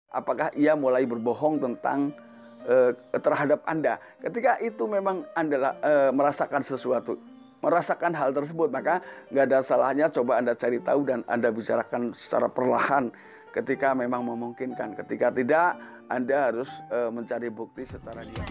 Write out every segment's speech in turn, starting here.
Apakah ia mulai berbohong tentang terhadap Anda? Ketika itu memang Anda merasakan sesuatu, merasakan hal tersebut, maka nggak ada salahnya coba Anda cari tahu dan Anda bicarakan secara perlahan ketika memang memungkinkan. Ketika tidak, Anda harus mencari bukti secara diam.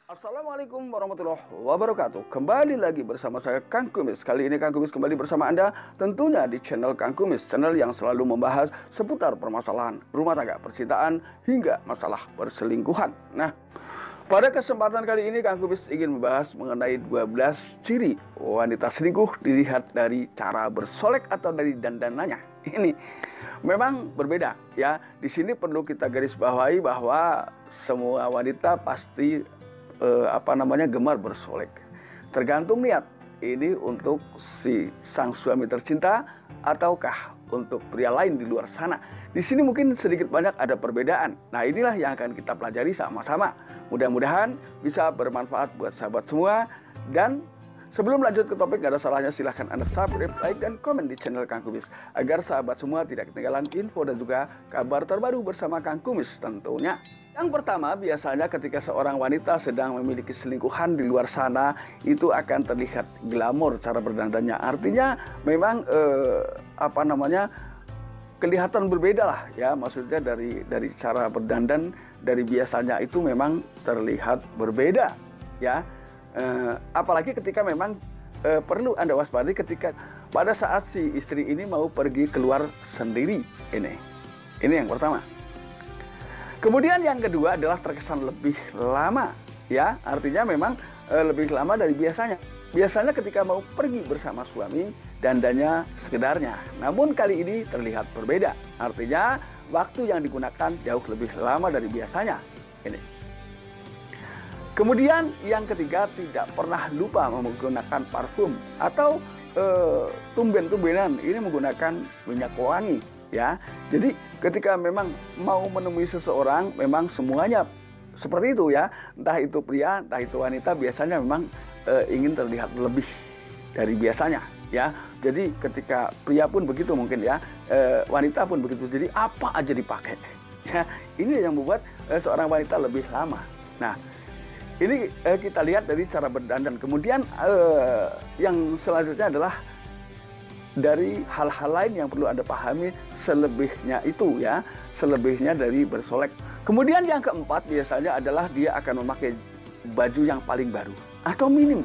Assalamualaikum warahmatullahi wabarakatuh. Kembali lagi bersama saya Kang Kumis. Kali ini Kang Kumis kembali bersama Anda tentunya di channel Kang Kumis, channel yang selalu membahas seputar permasalahan rumah tangga, percintaan, hingga masalah perselingkuhan. Nah, pada kesempatan kali ini Kang Kumis ingin membahas mengenai 12 ciri wanita selingkuh dilihat dari cara bersolek atau dari dandanannya. Ini memang berbeda ya. Di sini perlu kita garis bawahi bahwa semua wanita pasti gemar bersolek. Tergantung niat. Ini untuk si sang suami tercinta ataukah untuk pria lain di luar sana. Di sini mungkin sedikit banyak ada perbedaan. Nah, inilah yang akan kita pelajari sama-sama. Mudah-mudahan bisa bermanfaat buat sahabat semua. Dan sebelum lanjut ke topik, gak ada salahnya silahkan Anda subscribe, like, dan komen di channel Kang Kumis agar sahabat semua tidak ketinggalan info dan juga kabar terbaru bersama Kang Kumis tentunya. Yang pertama, biasanya ketika seorang wanita sedang memiliki selingkuhan di luar sana, itu akan terlihat glamor cara berdandannya. Artinya memang kelihatan berbeda lah ya. Maksudnya dari cara berdandan dari biasanya itu memang terlihat berbeda ya. Apalagi ketika memang perlu Anda waspadai ketika pada saat si istri ini mau pergi keluar sendiri. Ini yang pertama. Kemudian yang kedua adalah terkesan lebih lama ya. Artinya memang lebih lama dari biasanya. Biasanya ketika mau pergi bersama suami, dandannya sekedarnya. Namun kali ini terlihat berbeda. Artinya waktu yang digunakan jauh lebih lama dari biasanya. Ini. Kemudian yang ketiga, tidak pernah lupa menggunakan parfum atau tumben-tumbenan ini menggunakan minyak wangi ya. Jadi ketika memang mau menemui seseorang, memang semuanya seperti itu ya. Entah itu pria, entah itu wanita, biasanya memang ingin terlihat lebih dari biasanya ya. Jadi ketika pria pun begitu mungkin ya, wanita pun begitu. Jadi apa aja dipakai ya. Ini yang membuat seorang wanita lebih lama. Nah, ini kita lihat dari cara berdandan. Kemudian yang selanjutnya adalah dari hal-hal lain yang perlu Anda pahami selebihnya itu ya. Selebihnya dari bersolek. Kemudian yang keempat biasanya adalah dia akan memakai baju yang paling baru. Atau minim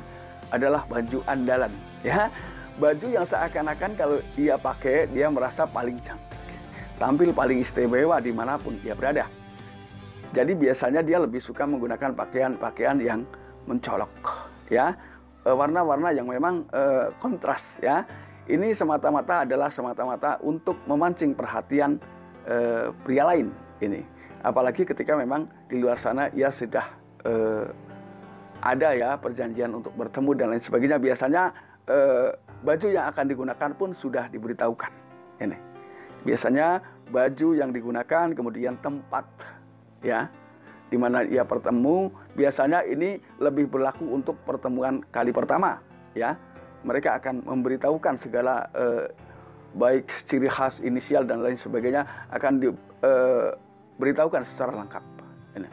adalah baju andalan ya. Baju yang seakan-akan kalau dia pakai dia merasa paling cantik. Tampil paling istimewa dimanapun dia berada. Jadi biasanya dia lebih suka menggunakan pakaian-pakaian yang mencolok ya. Warna-warna yang memang kontras ya. Ini semata-mata untuk memancing perhatian pria lain ini. Apalagi ketika memang di luar sana ia sudah ada ya perjanjian untuk bertemu dan lain sebagainya. Biasanya baju yang akan digunakan pun sudah diberitahukan. Ini. Biasanya baju yang digunakan, kemudian tempat ya di mana ia bertemu. Biasanya ini lebih berlaku untuk pertemuan kali pertama ya. Mereka akan memberitahukan segala baik ciri khas, inisial dan lain sebagainya akan diberitahukan secara lengkap. Ini.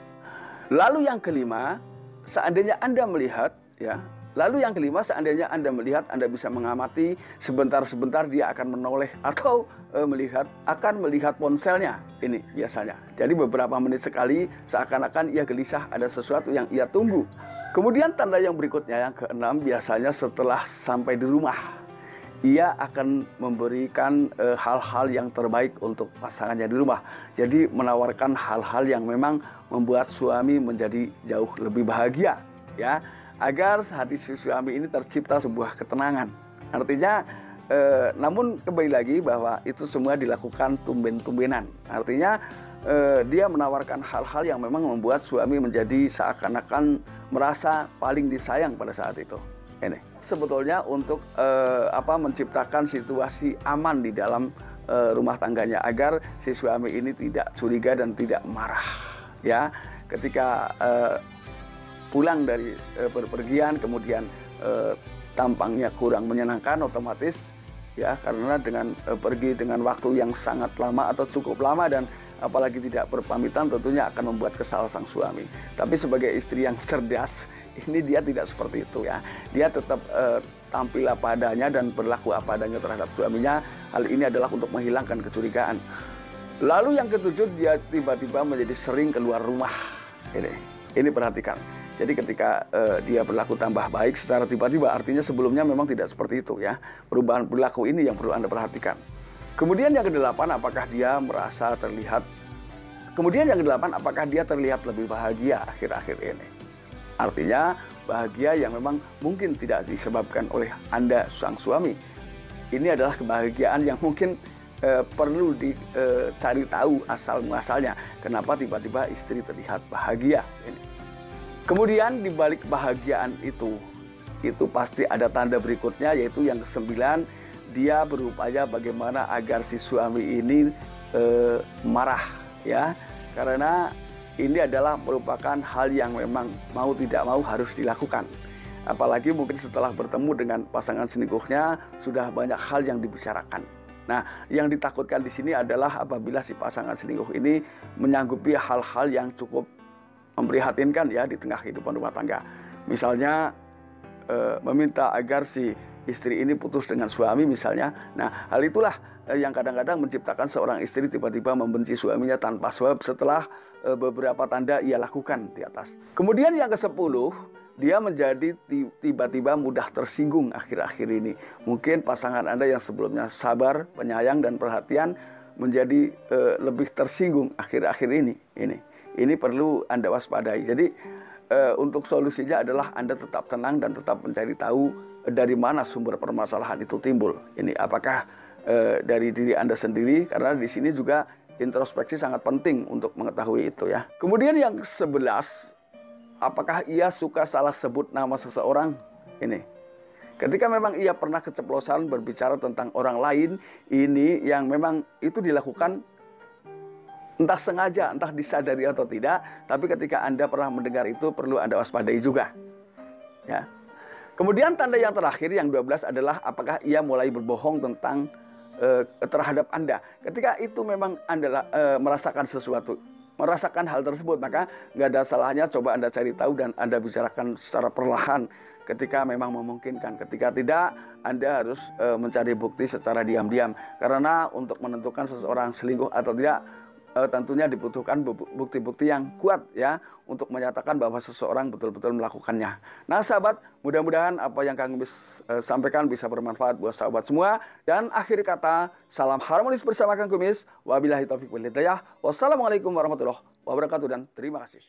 Lalu yang kelima, seandainya Anda melihat ya. Lalu yang kelima, seandainya Anda melihat, Anda bisa mengamati sebentar-sebentar dia akan menoleh atau akan melihat ponselnya. Ini biasanya. Jadi beberapa menit sekali seakan-akan ia gelisah ada sesuatu yang ia tunggu. Kemudian tanda yang berikutnya, yang keenam, biasanya setelah sampai di rumah, ia akan memberikan hal-hal yang terbaik untuk pasangannya di rumah. Jadi menawarkan hal-hal yang memang membuat suami menjadi jauh lebih bahagia ya. Agar hati si suami ini tercipta sebuah ketenangan. Artinya, namun kembali lagi bahwa itu semua dilakukan tumben-tumbenan. Artinya dia menawarkan hal-hal yang memang membuat suami menjadi seakan-akan merasa paling disayang pada saat itu. Ini sebetulnya untuk menciptakan situasi aman di dalam rumah tangganya agar si suami ini tidak curiga dan tidak marah ya ketika pulang dari berpergian, kemudian tampangnya kurang menyenangkan otomatis ya, karena dengan pergi dengan waktu yang sangat lama atau cukup lama dan apalagi tidak berpamitan tentunya akan membuat kesal sang suami. Tapi sebagai istri yang cerdas, ini dia tidak seperti itu ya. Dia tetap tampil apa adanya dan berlaku apa adanya terhadap suaminya. Hal ini adalah untuk menghilangkan kecurigaan. Lalu yang ketujuh, dia tiba-tiba menjadi sering keluar rumah. Ini perhatikan. Jadi ketika dia berlaku tambah baik secara tiba-tiba, artinya sebelumnya memang tidak seperti itu ya. Perubahan perilaku ini yang perlu Anda perhatikan. Kemudian yang kedelapan, apakah dia merasa terlihat? Kemudian yang kedelapan, apakah dia terlihat lebih bahagia akhir-akhir ini? Artinya bahagia yang memang mungkin tidak disebabkan oleh Anda sang suami. Ini adalah kebahagiaan yang mungkin perlu dicari tahu asal muasalnya. Kenapa tiba-tiba istri terlihat bahagia? Ini. Kemudian di balik kebahagiaan itu pasti ada tanda berikutnya, yaitu yang kesembilan, dia berupaya bagaimana agar si suami ini marah ya, karena ini adalah merupakan hal yang memang mau tidak mau harus dilakukan. Apalagi mungkin setelah bertemu dengan pasangan selingkuhnya sudah banyak hal yang dibicarakan. Nah, yang ditakutkan di sini adalah apabila si pasangan selingkuh ini menyanggupi hal-hal yang cukup memprihatinkan ya di tengah kehidupan rumah tangga. Misalnya meminta agar si istri ini putus dengan suami misalnya. Nah, hal itulah yang kadang-kadang menciptakan seorang istri tiba-tiba membenci suaminya tanpa sebab setelah beberapa tanda ia lakukan di atas. Kemudian yang ke-10, dia menjadi tiba-tiba mudah tersinggung akhir-akhir ini. Mungkin pasangan Anda yang sebelumnya sabar, penyayang, dan perhatian menjadi lebih tersinggung akhir-akhir ini. Ini perlu Anda waspadai. Jadi untuk solusinya adalah Anda tetap tenang dan tetap mencari tahu dari mana sumber permasalahan itu timbul. Ini apakah dari diri Anda sendiri, karena di sini juga introspeksi sangat penting untuk mengetahui itu ya. Kemudian yang 11, apakah ia suka salah sebut nama seseorang? Ini. Ketika memang ia pernah keceplosan berbicara tentang orang lain, ini yang memang itu dilakukan entah sengaja, entah disadari atau tidak, tapi ketika Anda pernah mendengar itu perlu Anda waspadai juga. Ya. Kemudian tanda yang terakhir yang 12 adalah apakah ia mulai berbohong tentang terhadap Anda. Ketika itu memang Anda merasakan sesuatu, merasakan hal tersebut, maka nggak ada salahnya coba Anda cari tahu dan Anda bicarakan secara perlahan ketika memang memungkinkan. Ketika tidak, Anda harus mencari bukti secara diam-diam. Karena untuk menentukan seseorang selingkuh atau tidak, tentunya dibutuhkan bukti-bukti yang kuat ya untuk menyatakan bahwa seseorang betul-betul melakukannya. Nah sahabat, mudah-mudahan apa yang Kang Kumis sampaikan bisa bermanfaat buat sahabat semua. Dan akhir kata, salam harmonis bersama Kang Kumis. Wabillahi taufiq wal hidayah. Wassalamualaikum warahmatullahi wabarakatuh dan terima kasih.